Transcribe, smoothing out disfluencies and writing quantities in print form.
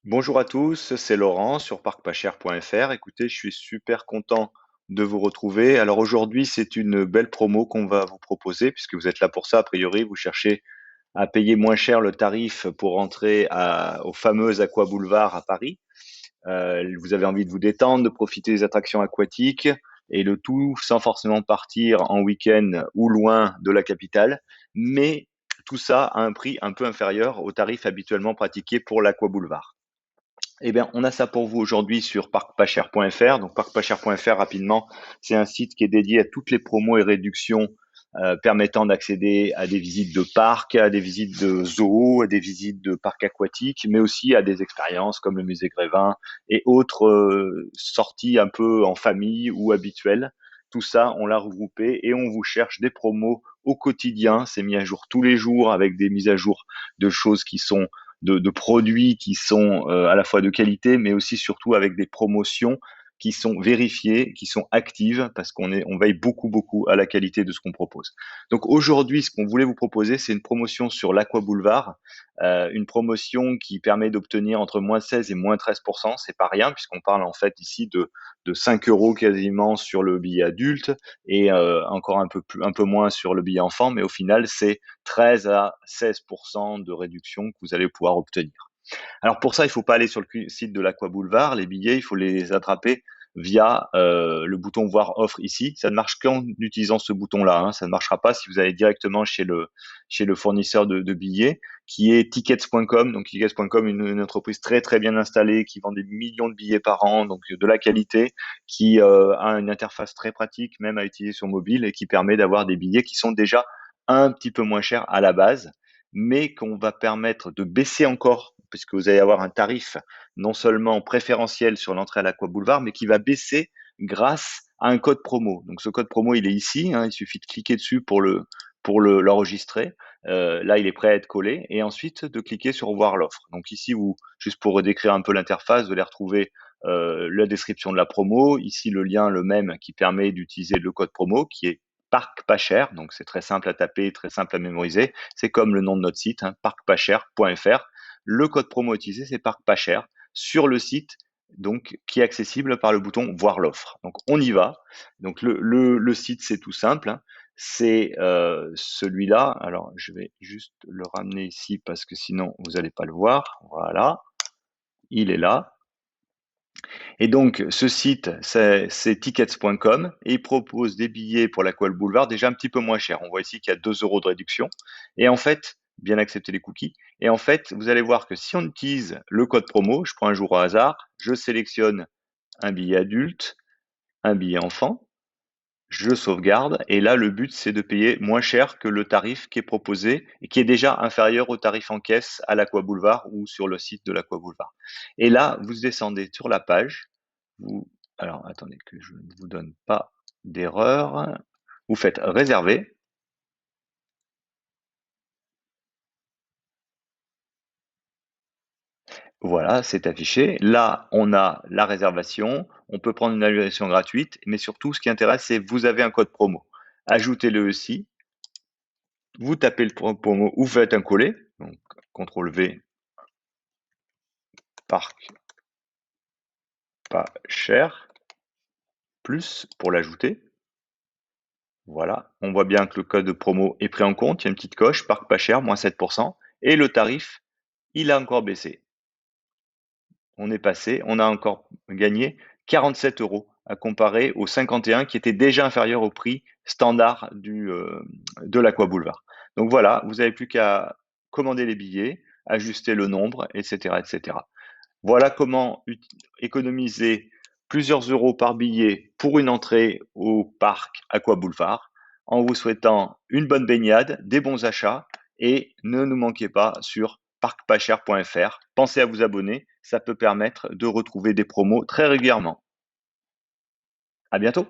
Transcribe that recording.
Bonjour à tous, c'est Laurent sur parcpascher.fr. Écoutez, je suis super content de vous retrouver. Alors aujourd'hui, c'est une belle promo qu'on va vous proposer puisque vous êtes là pour ça. A priori, vous cherchez à payer moins cher le tarif pour entrer au fameux Aqua Boulevard à Paris. Vous avez envie de vous détendre, de profiter des attractions aquatiques et le tout sans forcément partir en week-end ou loin de la capitale. Mais tout ça à un prix un peu inférieur au tarif habituellement pratiqué pour l'Aqua Boulevard. Eh bien, on a ça pour vous aujourd'hui sur parcpascher.fr. Donc, parcpascher.fr, rapidement, c'est un site qui est dédié à toutes les promos et réductions permettant d'accéder à des visites de parcs, à des visites de zoos, à des visites de parcs aquatiques, mais aussi à des expériences comme le musée Grévin et autres sorties un peu en famille ou habituelles. Tout ça, on l'a regroupé et on vous cherche des promos au quotidien. C'est mis à jour tous les jours avec des mises à jour de choses qui sont de produits qui sont à la fois de qualité, mais aussi surtout avec des promotions qui sont vérifiées, qui sont actives, parce on veille beaucoup, beaucoup à la qualité de ce qu'on propose. Donc aujourd'hui, ce qu'on voulait vous proposer, c'est une promotion sur l'Aqua Boulevard, une promotion qui permet d'obtenir entre moins 16 et moins 13%. C'est pas rien, puisqu'on parle en fait ici de 5 euros quasiment sur le billet adulte et encore un peu moins sur le billet enfant, mais au final, c'est 13 à 16% de réduction que vous allez pouvoir obtenir. Alors pour ça, il ne faut pas aller sur le site de l'Aqua Boulevard. Les billets, il faut les attraper via le bouton voir offre ici. Ça ne marche qu'en utilisant ce bouton-là, hein. Ça ne marchera pas si vous allez directement chez le fournisseur de billets qui est tickets.com. Donc tickets.com, une entreprise très très bien installée qui vend des millions de billets par an, donc de la qualité, qui a une interface très pratique même à utiliser sur mobile et qui permet d'avoir des billets qui sont déjà un petit peu moins chers à la base, mais qu'on va permettre de baisser encore puisque vous allez avoir un tarif non seulement préférentiel sur l'entrée à l'Aqua Boulevard, mais qui va baisser grâce à un code promo. Donc ce code promo, il est ici, hein, il suffit de cliquer dessus l'enregistrer. Là, il est prêt à être collé et ensuite de cliquer sur voir l'offre. Donc ici, juste pour redécrire un peu l'interface, vous allez retrouver la description de la promo. Ici, le lien, le même, qui permet d'utiliser le code promo, qui est Parc pas cher. Donc c'est très simple à taper, très simple à mémoriser. C'est comme le nom de notre site, hein, parcpascher.fr. Le code promo utilisé, c'est Parc pas cher sur le site, donc qui est accessible par le bouton voir l'offre. Donc on y va. Donc le site, c'est tout simple, hein. C'est celui-là. Alors je vais juste le ramener ici parce que sinon vous n'allez pas le voir. Voilà, il est là. Et donc, ce site, c'est tickets.com et il propose des billets pour l'Aqua Boulevard déjà un petit peu moins cher. On voit ici qu'il y a 2 euros de réduction. Et en fait, bien accepter les cookies. Et en fait, vous allez voir que si on utilise le code promo, je prends un jour au hasard, je sélectionne un billet adulte, un billet enfant, je sauvegarde et là, le but, c'est de payer moins cher que le tarif qui est proposé et qui est déjà inférieur au tarif en caisse à l'Aqua Boulevard ou sur le site de l'Aqua Boulevard. Et là, vous descendez sur la page. Vous, alors, attendez que je ne vous donne pas d'erreur. Vous faites réserver. Voilà, c'est affiché. Là, on a la réservation. On peut prendre une annulation gratuite, mais surtout, ce qui intéresse, c'est que vous avez un code promo. Ajoutez-le aussi. Vous tapez le promo ou faites un coller. Donc, CTRL V, parc pas cher, plus pour l'ajouter. Voilà, on voit bien que le code de promo est pris en compte. Il y a une petite coche, parc pas cher, moins 7%. Et le tarif, il a encore baissé. On a encore gagné 47 euros à comparer aux 51 qui étaient déjà inférieurs au prix standard de l'Aqua Boulevard. Donc voilà, vous n'avez plus qu'à commander les billets, ajuster le nombre, etc., etc. Voilà comment économiser plusieurs euros par billet pour une entrée au parc Aqua Boulevard en vous souhaitant une bonne baignade, des bons achats et ne nous manquez pas sur parcpascher.fr. Pensez à vous abonner, ça peut permettre de retrouver des promos très régulièrement. À bientôt.